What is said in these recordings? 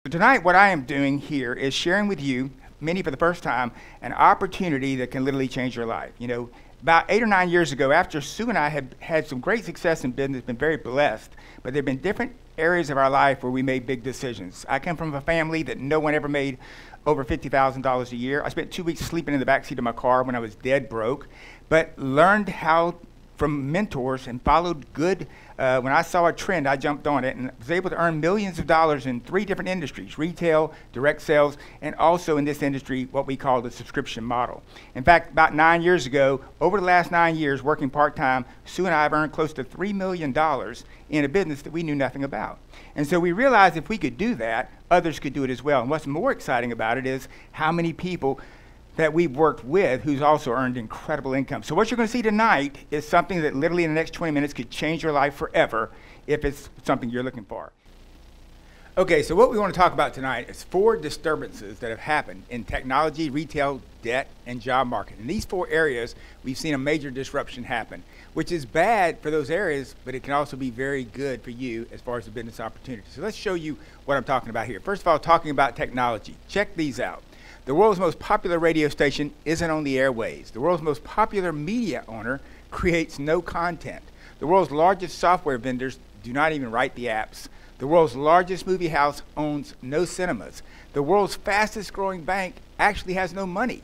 So tonight what I am doing here is sharing with you, many for the first time, an opportunity that can literally change your life. You know, about 8 or 9 years ago, after Sue and I had had some great success in business, been very blessed, but there have been different areas of our life where we made big decisions. I come from a family that no one ever made over $50,000 a year. I spent 2 weeks sleeping in the backseat of my car when I was dead broke, but learned how from mentors and followed good. When I saw a trend, I jumped on it and was able to earn millions of dollars in 3 different industries: retail, direct sales, and also in this industry, what we call the subscription model. In fact, about 9 years ago, over the last 9 years working part-time, Sue and I have earned close to $3 million in a business that we knew nothing about. And so we realized if we could do that, others could do it as well. And what's more exciting about it is how many people that we've worked with who's also earned incredible income. So what you're going to see tonight is something that literally in the next 20 minutes could change your life forever if it's something you're looking for. Okay, so what we want to talk about tonight is 4 disturbances that have happened in technology, retail, debt, and job market. In these 4 areas, we've seen a major disruption happen, which is bad for those areas, but it can also be very good for you as far as the business opportunity. So let's show you what I'm talking about here. First of all, talking about technology. Check these out. The world's most popular radio station isn't on the airwaves. The world's most popular media owner creates no content. The world's largest software vendors do not even write the apps. The world's largest movie house owns no cinemas. The world's fastest growing bank actually has no money.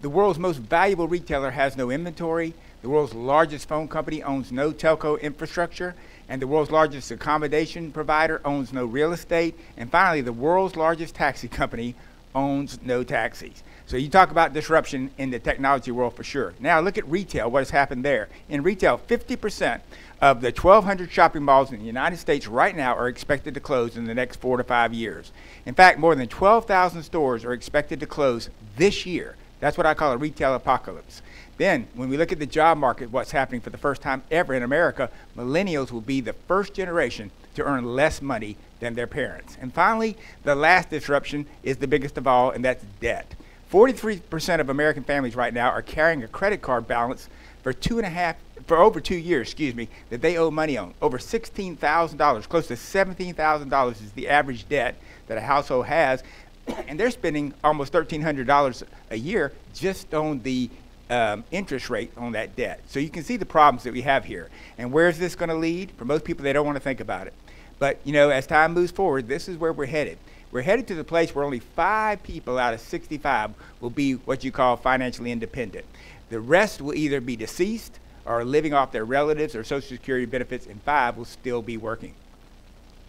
The world's most valuable retailer has no inventory. The world's largest phone company owns no telco infrastructure. And the world's largest accommodation provider owns no real estate. And finally, the world's largest taxi company owns no taxis. So you talk about disruption in the technology world for sure. Now look at retail, what has happened there. In retail, 50% of the 1,200 shopping malls in the United States right now are expected to close in the next 4 to 5 years. In fact, more than 12,000 stores are expected to close this year. That's what I call a retail apocalypse. Then, when we look at the job market, what's happening for the first time ever in America, millennials will be the first generation to earn less money than their parents. And finally, the last disruption is the biggest of all, and that's debt. 43% of American families right now are carrying a credit card balance for over 2 years, that they owe money on. Over $16,000, close to $17,000 is the average debt that a household has, and they're spending almost $1,300 a year just on the interest rate on that debt. So you can see the problems that we have here. And where is this going to lead? For most people, they don't want to think about it. But, you know, as time moves forward, this is where we're headed. We're headed to the place where only 5 people out of 65 will be what you call financially independent. The rest will either be deceased or living off their relatives or Social Security benefits, and 5 will still be working.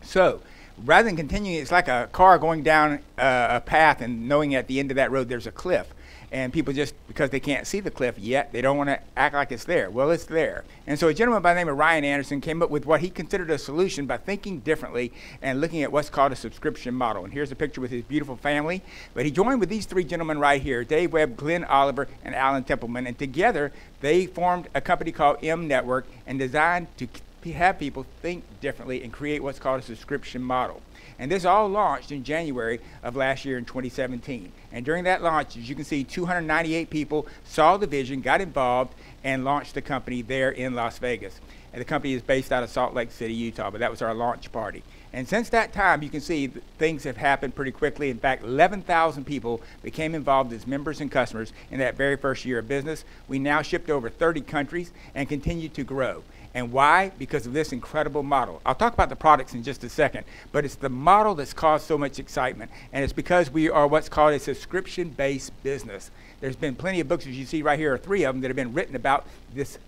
So rather than continuing, it's like a car going down a path and knowing at the end of that road there's a cliff. And people just, because they can't see the cliff yet, they don't want to act like it's there. Well, it's there. And so a gentleman by the name of Ryan Anderson came up with what he considered a solution by thinking differently and looking at what's called a subscription model. And here's a picture with his beautiful family. But he joined with these 3 gentlemen right here, Dave Webb, Glenn Oliver, and Alan Templeman. And together, they formed a company called M Network and designed to have people think differently and create what's called a subscription model. And this all launched in January of last year in 2017. And during that launch, as you can see, 298 people saw the vision, got involved, and launched the company there in Las Vegas. And the company is based out of Salt Lake City, Utah, but that was our launch party. And since that time, you can see things have happened pretty quickly. In fact, 11,000 people became involved as members and customers in that very first year of business. We now ship to over 30 countries and continue to grow. And why? Because of this incredible model. I'll talk about the products in just a second, but it's the model that's caused so much excitement. And it's because we are what's called a subscription-based business. There's been plenty of books, as you see right here, are 3 of them that have been written about this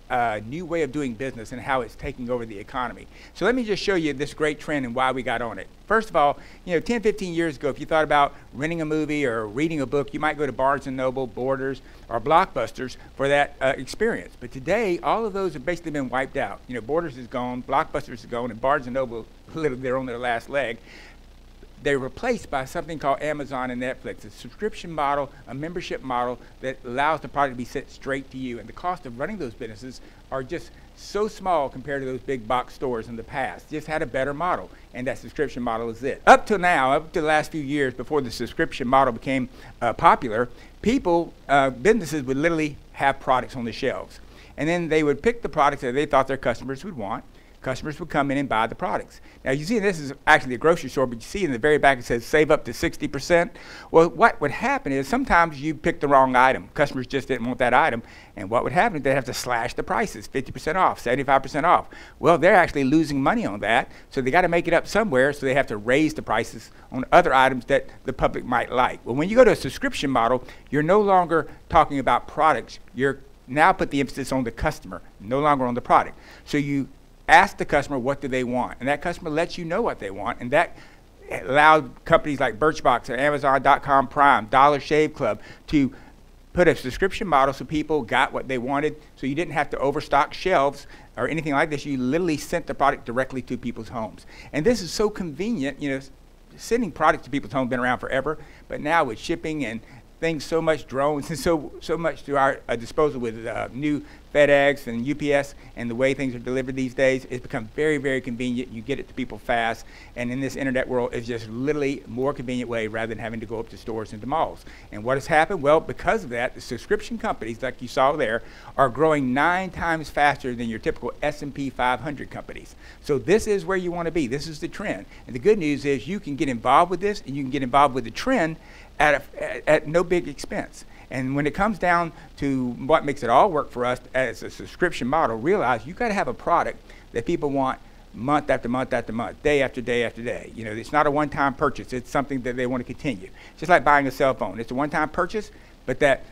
new way of doing business and how it's taking over the economy. So let me just show you this great trend and why we got on it. First of all, you know, 10, 15 years ago, if you thought about renting a movie or reading a book, you might go to Barnes & Noble, Borders, or Blockbusters for that experience. But today, all of those have basically been wiped out. You know, Borders is gone, Blockbusters is gone, and Barnes & Noble, literally, they're on their last leg. They're replaced by something called Amazon and Netflix, a subscription model, a membership model that allows the product to be sent straight to you. And the cost of running those businesses are just so small compared to those big box stores in the past. Just had a better model, and that subscription model is it. Up to now, up to the last few years before the subscription model became popular, businesses would literally have products on the shelves. And then they would pick the products that they thought their customers would want. customers would come in and buy the products. Now you see this is actually a grocery store, but you see in the very back it says save up to 60%. Well, what would happen is sometimes you pick the wrong item. Customers just didn't want that item, and what would happen is they'd have to slash the prices, 50% off, 75% off. Well, they're actually losing money on that, so they got to make it up somewhere, so they have to raise the prices on other items that the public might like. Well, when you go to a subscription model, you're no longer talking about products. You're now put the emphasis on the customer, no longer on the product. So you ask the customer what do they want, and that customer lets you know what they want, and that allowed companies like Birchbox or Amazon.com Prime, Dollar Shave Club to put a subscription model so people got what they wanted, so you didn't have to overstock shelves or anything like this. You literally sent the product directly to people's homes. And this is so convenient. You know, sending products to people's homes has been around forever, but now with shipping and things, so much drones and so much to our disposal with new FedEx and UPS and the way things are delivered these days, it's become very, very convenient. You get it to people fast, and in this internet world, it's just literally a more convenient way rather than having to go up to stores and to malls. And what has happened? Well, because of that, the subscription companies, like you saw there, are growing 9 times faster than your typical S&P 500 companies. So this is where you want to be. This is the trend. And the good news is you can get involved with this, and you can get involved with the trend at no big expense. And when it comes down to what makes it all work for us as a subscription model, realize you got to have a product that people want month after month after month, day after day after day. You know, it's not a one-time purchase. It's something that they want to continue. Just like buying a cell phone. It's a one-time purchase, but that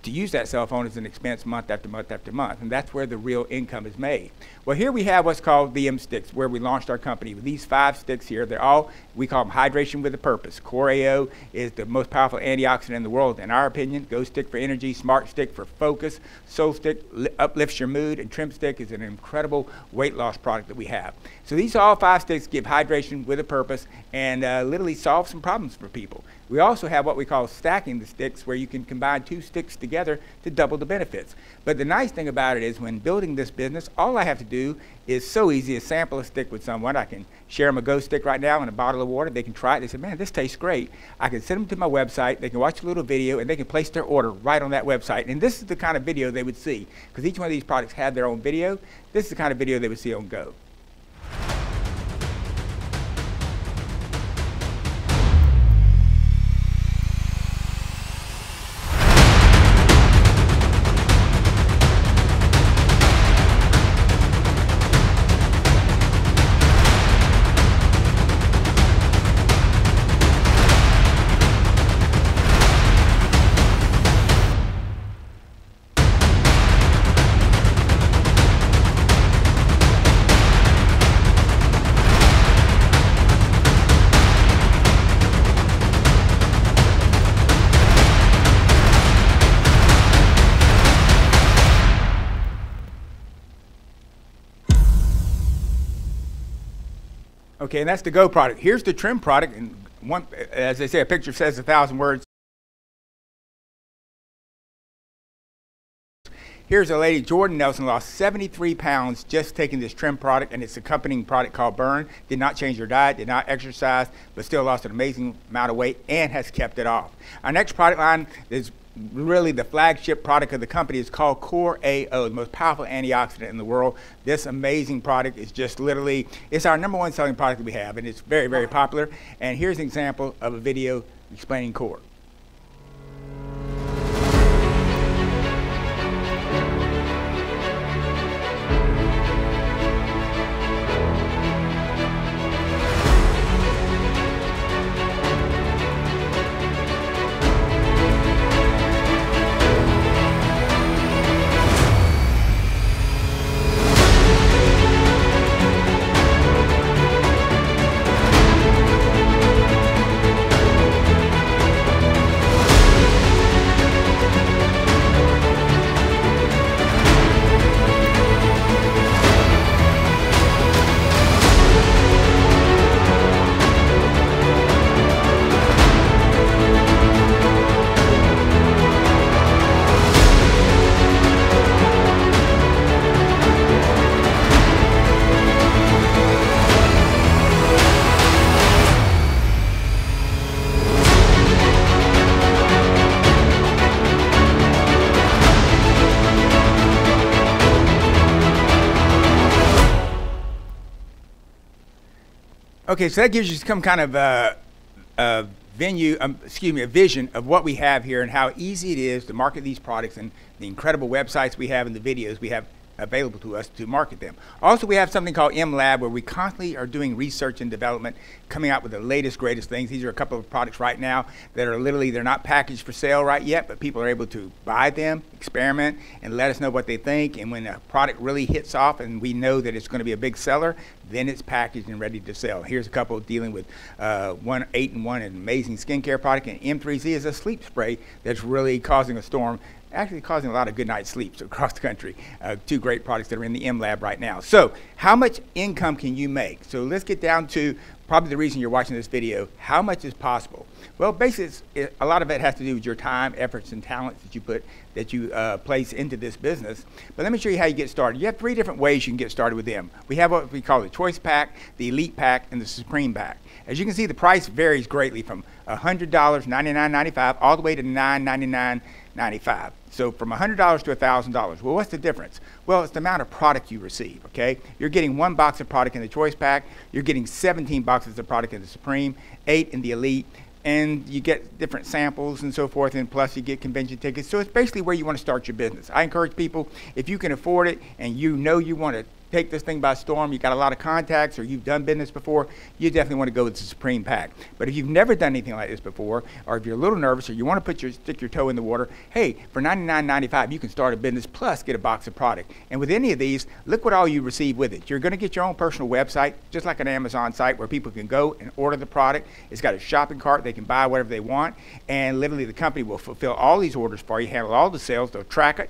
to use that cell phone is an expense month after month after month, and that's where the real income is made. Well, here we have what's called VM sticks, where we launched our company with these 5 sticks here. They're all, we call them hydration with a purpose. Core AO is the most powerful antioxidant in the world, in our opinion. Go Stick for energy, Smart Stick for focus, Soul Stick uplifts your mood, and Trim Stick is an incredible weight loss product that we have. So these all 5 sticks give hydration with a purpose and literally solve some problems for people. We also have what we call stacking the sticks, where you can combine 2 sticks together to double the benefits. But the nice thing about it is when building this business, all I have to do is so easy as sample a stick with someone. I can share them a Go Stick right now in a bottle of water. They can try it. They say, man, this tastes great. I can send them to my website. They can watch a little video, and they can place their order right on that website. And this is the kind of video they would see, because each one of these products had their own video. This is the kind of video they would see on Go. Okay, and that's the Go product. Here's the Trim product, and as they say, a picture says 1,000 words. Here's a lady, Jordan Nelson, lost 73 pounds just taking this Trim product and its accompanying product called Burn. Did not change her diet, did not exercise, but still lost an amazing amount of weight and has kept it off. Our next product line is really the flagship product of the company. Is called Core AO, the most powerful antioxidant in the world. This amazing product is just literally, it's our #1 selling product that we have, and it's very, very popular. And here's an example of a video explaining Core. Okay, so that gives you some kind of a vision of what we have here and how easy it is to market these products and the incredible websites we have and the videos we have available to us to market them. Also, we have something called MLab, where we constantly are doing research and development, coming out with the latest, greatest things. These are a couple of products right now that are literally, they're not packaged for sale right yet, but people are able to buy them, experiment, and let us know what they think. And when a product really hits off and we know that it's going to be a big seller, then it's packaged and ready to sell. Here's a couple dealing with 8-in-1, an amazing skincare product, and M3Z is a sleep spray that's really causing a storm, actually causing a lot of good night sleeps across the country. Two great products that are in the MLab right now. So how much income can you make? So let's get down to probably the reason you're watching this video. How much is possible? Well, basically, a lot of it has to do with your time, efforts, and talents that you place into this business. But let me show you how you get started. You have 3 different ways you can get started with them. We have what we call the Choice Pack, the Elite Pack, and the Supreme Pack. As you can see, the price varies greatly from $100, $99.95, all the way to $999.95. So from $100 to $1,000. Well, what's the difference? Well, it's the amount of product you receive, okay? You're getting 1 box of product in the Choice Pack. You're getting 17 boxes of product in the Supreme, 8 in the Elite, and you get different samples and so forth, and plus you get convention tickets. So it's basically where you want to start your business. I encourage people, if you can afford it and you know you want to take this thing by storm, you got a lot of contacts or you've done business before, you definitely want to go with the Supreme Pack. But if you've never done anything like this before, or if you're a little nervous or you want to stick your toe in the water, hey, for $99.95 you can start a business plus get a box of product. And with any of these, look what all you receive with it. You're going to get your own personal website, just like an Amazon site where people can go and order the product. It's got a shopping cart, they can buy whatever they want, and literally the company will fulfill all these orders for you, handle all the sales, they'll track it,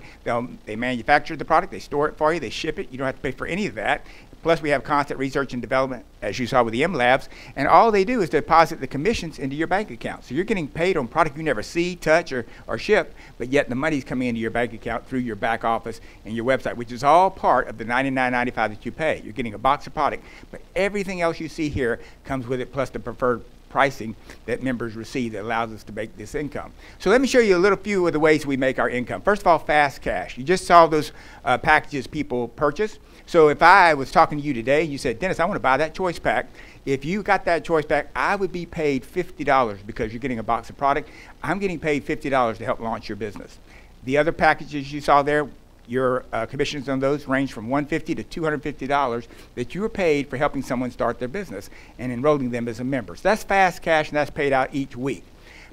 they manufacture the product, they store it for you, they ship it, you don't have to pay for any of that. Plus, we have constant research and development, as you saw with the MLabs, and all they do is deposit the commissions into your bank account. So you're getting paid on product you never see, touch, or ship, but yet the money's coming into your bank account through your back office and your website, which is all part of the $99.95 that you pay. You're getting a box of product, but everything else you see here comes with it, plus the preferred pricing that members receive that allows us to make this income. So let me show you a little few of the ways we make our income. First of all, fast cash. You just saw those packages people purchase. So if I was talking to you today, you said, Dennis, I want to buy that Choice Pack. If you got that Choice Pack, I would be paid $50 because you're getting a box of product. I'm getting paid $50 to help launch your business. The other packages you saw there, your commissions on those range from $150 to $250 that you are paid for helping someone start their business and enrolling them as a member. So that's fast cash, and that's paid out each week.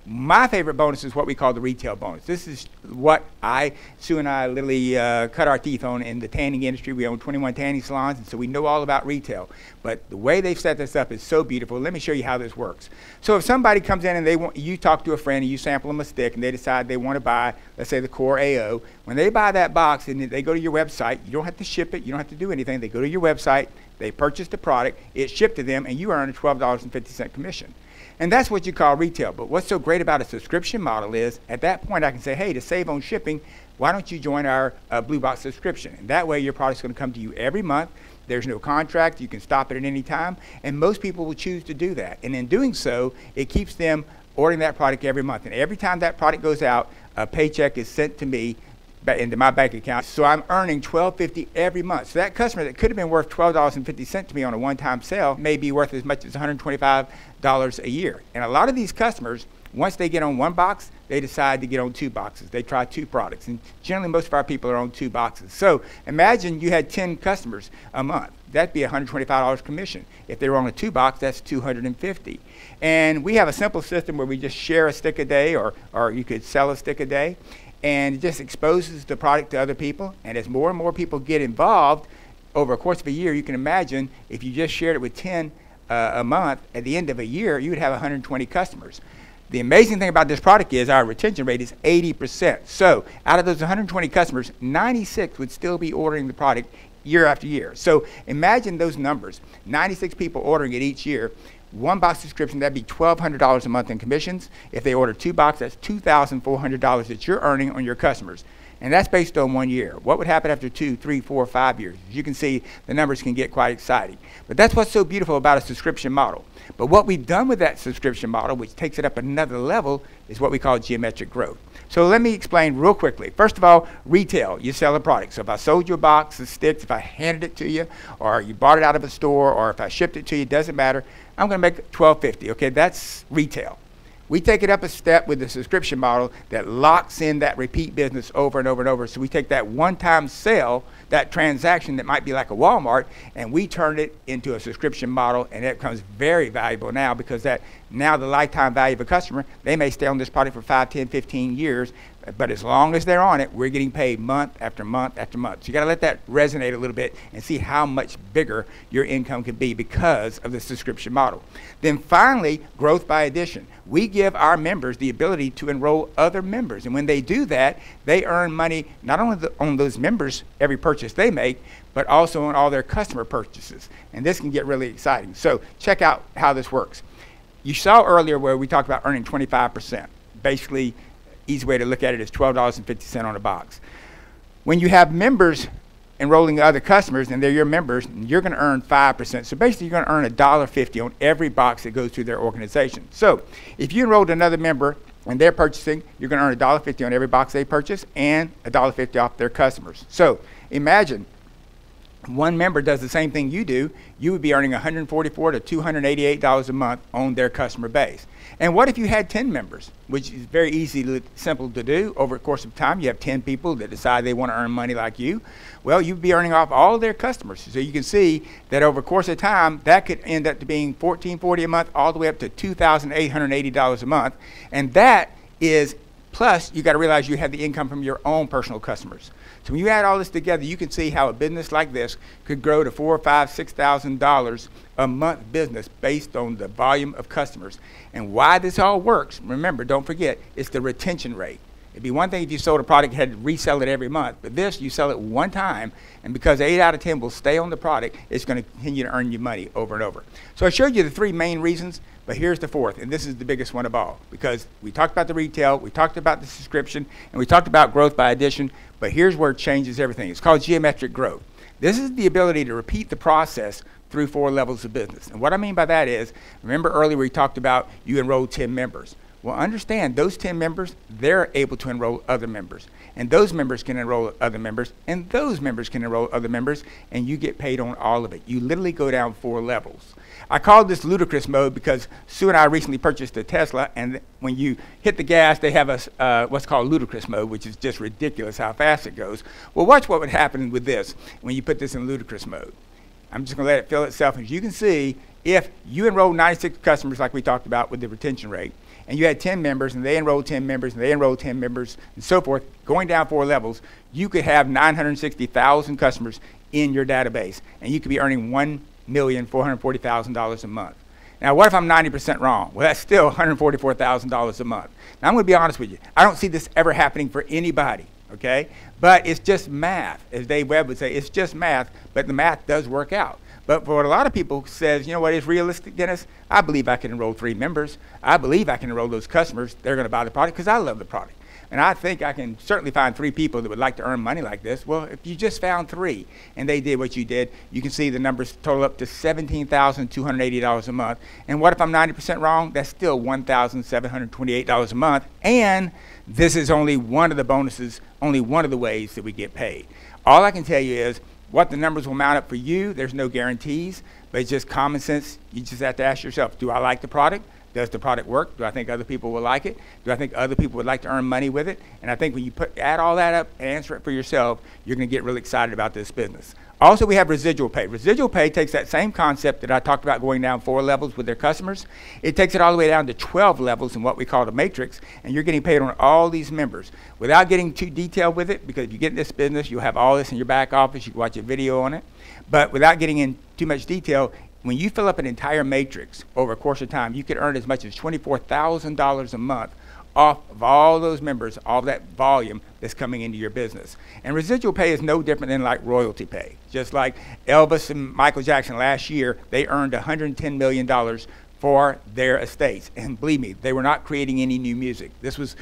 My favorite bonus is what we call the retail bonus. This is what Sue and I literally cut our teeth on in the tanning industry. We own 21 tanning salons, and so we know all about retail. But the way they've set this up is so beautiful. Let me show you how this works. So if somebody comes in and you talk to a friend and you sample them a stick and they decide they want to buy, let's say the Core AO, when they buy that box and they go to your website, you don't have to ship it, you don't have to do anything. They go to your website, they purchase the product, it's shipped to them, and you earn a $12.50 commission. And that's what you call retail. But what's so great about a subscription model is, at that point I can say, hey, to save on shipping, why don't you join our Blue Box subscription? And that way your product's going to come to you every month. There's no contract. You can stop it at any time. And most people will choose to do that. And in doing so, it keeps them ordering that product every month. And every time that product goes out, a paycheck is sent to me into my bank account. So I'm earning $12.50 every month. So that customer that could have been worth $12.50 to me on a one-time sale may be worth as much as $125 a year. And a lot of these customers, once they get on 1 box, they decide to get on 2 boxes. They try 2 products. And generally, most of our people are on 2 boxes. So imagine you had 10 customers a month. That'd be $125 commission. If they were on a 2 box, that's $250. And we have a simple system where we just share a stick a day, or you could sell a stick a day. And it just exposes the product to other people. And as more and more people get involved over a course of a year, you can imagine if you just shared it with 10 a month, at the end of a year, you would have 120 customers. The amazing thing about this product is our retention rate is 80%. So out of those 120 customers, 96 would still be ordering the product year after year. So imagine those numbers, 96 people ordering it each year. 1 box subscription, that'd be $1,200 a month in commissions. If they order 2 boxes, that's $2,400 that you're earning on your customers. And that's based on 1 year. What would happen after 2, 3, 4, 5 years? As you can see, the numbers can get quite exciting. But that's what's so beautiful about a subscription model. But what we've done with that subscription model, which takes it up another level, is what we call geometric growth. So let me explain real quickly. First of all, retail, you sell a product. So if I sold you a box of sticks, if I handed it to you, or you bought it out of a store, or if I shipped it to you, doesn't matter, I'm going to make $12.50. Okay, that's retail. We take it up a step with the subscription model that locks in that repeat business over and over and over. So we take that one-time sale, that transaction that might be like a Walmart, and we turn it into a subscription model, and it becomes very valuable now because now the lifetime value of a customer, they may stay on this product for 5, 10, 15 years, but as long as they're on it, we're getting paid month after month after month. So you got to let that resonate a little bit and see how much bigger your income can be because of the subscription model. Then finally, growth by addition. We give our members the ability to enroll other members, and when they do that, they earn money not only on those members every purchase they make, but also on all their customer purchases. And this can get really exciting. So check out how this works. You saw earlier where we talked about earning 25%. Basically, easy way to look at it is $12.50 on a box. When you have members enrolling other customers and they're your members, you're going to earn 5%. So basically, you're going to earn $1.50 on every box that goes through their organization. So if you enrolled another member and they're purchasing, you're going to earn $1.50 on every box they purchase and $1.50 off their customers. So imagine one member does the same thing you do, you would be earning $144 to $288 a month on their customer base. And what if you had 10 members, which is very simple to do. Over the course of time, you have 10 people that decide they want to earn money like you. Well, you'd be earning off all their customers. So you can see that over the course of time, that could end up to being $1,440 a month all the way up to $2,880 a month. And that is, plus you got to realize you have the income from your own personal customers. So when you add all this together, you can see how a business like this could grow to $4,000, $5,000, $6,000 a month business based on the volume of customers. And why this all works, remember, don't forget, it's the retention rate. It'd be one thing if you sold a product and had to resell it every month, but this, you sell it one time, and because 8 out of 10 will stay on the product, it's going to continue to earn you money over and over. So I showed you the 3 main reasons, but here's the 4th, and this is the biggest one of all, because we talked about the retail, we talked about the subscription, and we talked about growth by addition, but here's where it changes everything. It's called geometric growth. This is the ability to repeat the process through 4 levels of business. And what I mean by that is, remember earlier we talked about you enrolled 10 members. Well, understand those 10 members, they're able to enroll other members. And those members can enroll other members, and those members can enroll other members, and you get paid on all of it. You literally go down 4 levels. I called this Ludicrous Mode because Sue and I recently purchased a Tesla, and when you hit the gas, they have what's called Ludicrous Mode, which is just ridiculous how fast it goes. Well, watch what would happen with this when you put this in Ludicrous Mode. I'm just going to let it fill itself. As you can see, if you enroll 96 customers like we talked about with the retention rate, and you had 10 members, and they enrolled 10 members, and they enrolled 10 members, and so forth, going down 4 levels, you could have 960,000 customers in your database, and you could be earning $1,440,000 a month. Now, what if I'm 90% wrong? Well, that's still $144,000 a month. Now, I'm going to be honest with you. I don't see this ever happening for anybody, okay? But it's just math. As Dave Webb would say, it's just math, but the math does work out. But for what a lot of people says, you know what is realistic, Dennis? I believe I can enroll 3 members. I believe I can enroll those customers. They're going to buy the product because I love the product. And I think I can certainly find 3 people that would like to earn money like this. Well, if you just found 3 and they did what you did, you can see the numbers total up to $17,280 a month. And what if I'm 90% wrong? That's still $1,728 a month. And this is only one of the bonuses, only one of the ways that we get paid. All I can tell you is what the numbers will mount up for you. There's no guarantees, but it's just common sense. You just have to ask yourself, do I like the product? Does the product work? Do I think other people will like it? Do I think other people would like to earn money with it? And I think when you add all that up and answer it for yourself, you're going to get really excited about this business. Also, we have residual pay. Residual pay takes that same concept that I talked about going down 4 levels with their customers. It takes it all the way down to 12 levels in what we call the matrix, and you're getting paid on all these members. Without getting too detailed with it, because if you get in this business, you'll have all this in your back office. You can watch a video on it. But without getting in too much detail, when you fill up an entire matrix over a course of time, you could earn as much as $24,000 a month off of all those members, all that volume that's coming into your business. And residual pay is no different than like royalty pay. Just like Elvis and Michael Jackson last year, they earned $110 million for their estates. And believe me, they were not creating any new music. This was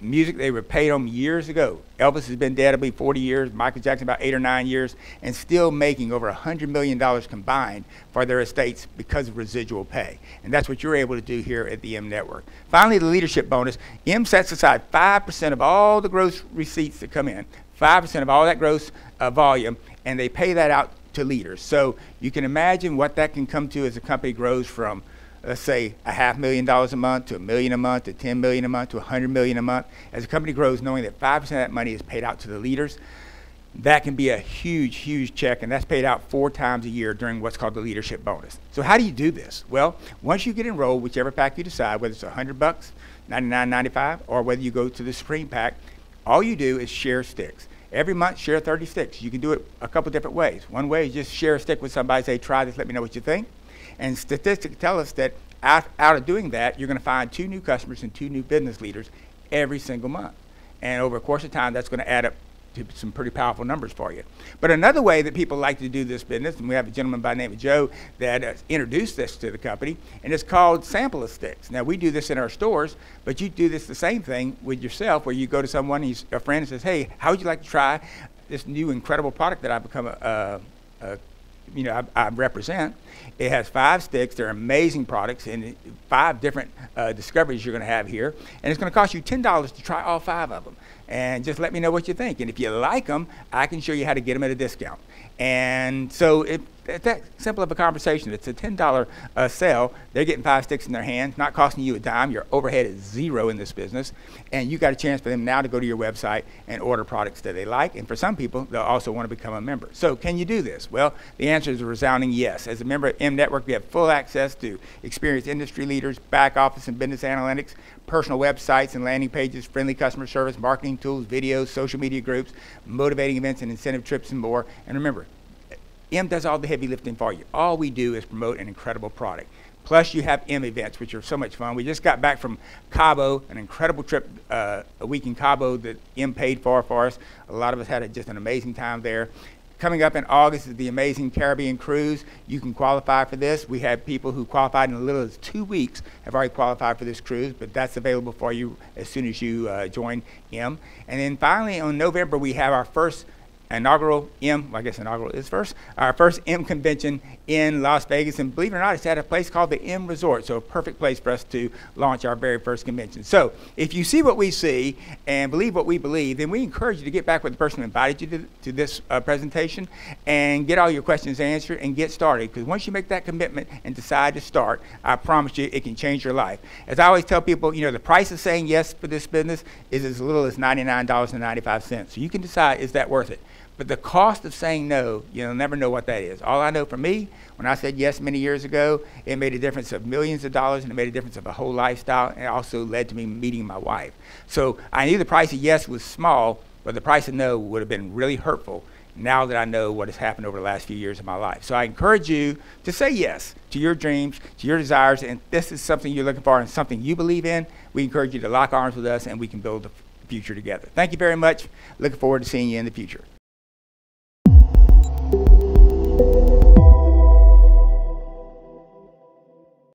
music they were paid on years ago. Elvis has been dead, it'll be 40 years, Michael Jackson about 8 or 9 years, and still making over $100 million combined for their estates because of residual pay. And that's what you're able to do here at the M Network. Finally, the leadership bonus. M sets aside 5% of all the gross receipts that come in, 5% of all that gross volume, and they pay that out to leaders. So you can imagine what that can come to as a company grows from, let's say, $500,000 a month to $1 million a month to $10 million a month to $100 million a month. As a company grows, knowing that 5% of that money is paid out to the leaders, that can be a huge, huge check, and that's paid out 4 times a year during what's called the leadership bonus. So how do you do this? Well, once you get enrolled, whichever pack you decide, whether it's $100, $99.95, or whether you go to the Supreme pack, all you do is share sticks. Every month, share 30 sticks. You can do it a couple different ways. One way is just share a stick with somebody, say, try this, let me know what you think. And statistics tell us that out of doing that, you're going to find 2 new customers and 2 new business leaders every single month. And over a course of time, that's going to add up to some pretty powerful numbers for you. But another way that people like to do this business, and we have a gentleman by the name of Joe that introduced this to the company, and it's called sample of sticks. Now, we do this in our stores, but you do this the same thing with yourself, where you go to someone, a friend, and says, hey, how would you like to try this new incredible product that I've become I represent? It has 5 sticks. They're amazing products and 5 different discoveries you're going to have here. And it's going to cost you $10 to try all 5 of them. And just let me know what you think. And if you like them, I can show you how to get them at a discount. And so it's that simple of a conversation. It's a $10 sale. They're getting 5 sticks in their hands, not costing you a dime. Your overhead is 0 in this business. And you got a chance for them now to go to your website and order products that they like. And for some people, they'll also want to become a member. So can you do this? Well, the answer is a resounding yes. As a member of M Network, we have full access to experienced industry leaders, back office and business analytics, personal websites and landing pages, friendly customer service, marketing tools, videos, social media groups, motivating events and incentive trips, and more. And remember, M does all the heavy lifting for you. All we do is promote an incredible product. Plus, you have M events, which are so much fun. We just got back from Cabo, an incredible trip, a week in Cabo that M paid for us. A lot of us had just an amazing time there. Coming up in August is the amazing Caribbean cruise. You can qualify for this. We have people who qualified in as little as 2 weeks have already qualified for this cruise, but that's available for you as soon as you join M. And then finally, on November, we have our first inaugural M, I guess inaugural is first, our first M convention in Las Vegas. And believe it or not, it's at a place called the M Resort, so a perfect place for us to launch our very first convention. So if you see what we see and believe what we believe, then we encourage you to get back with the person who invited you to this presentation and get all your questions answered and get started. Because once you make that commitment and decide to start, I promise you it can change your life. As I always tell people, the price of saying yes for this business is as little as $99.95. So you can decide, is that worth it? But the cost of saying no, you'll never know what that is. All I know for me, when I said yes many years ago, it made a difference of millions of dollars, and it made a difference of a whole lifestyle, and it also led to me meeting my wife. So I knew the price of yes was small, but the price of no would have been really hurtful now that I know what has happened over the last few years of my life. So I encourage you to say yes to your dreams, to your desires, and if this is something you're looking for and something you believe in, we encourage you to lock arms with us and we can build the future together. Thank you very much. Looking forward to seeing you in the future.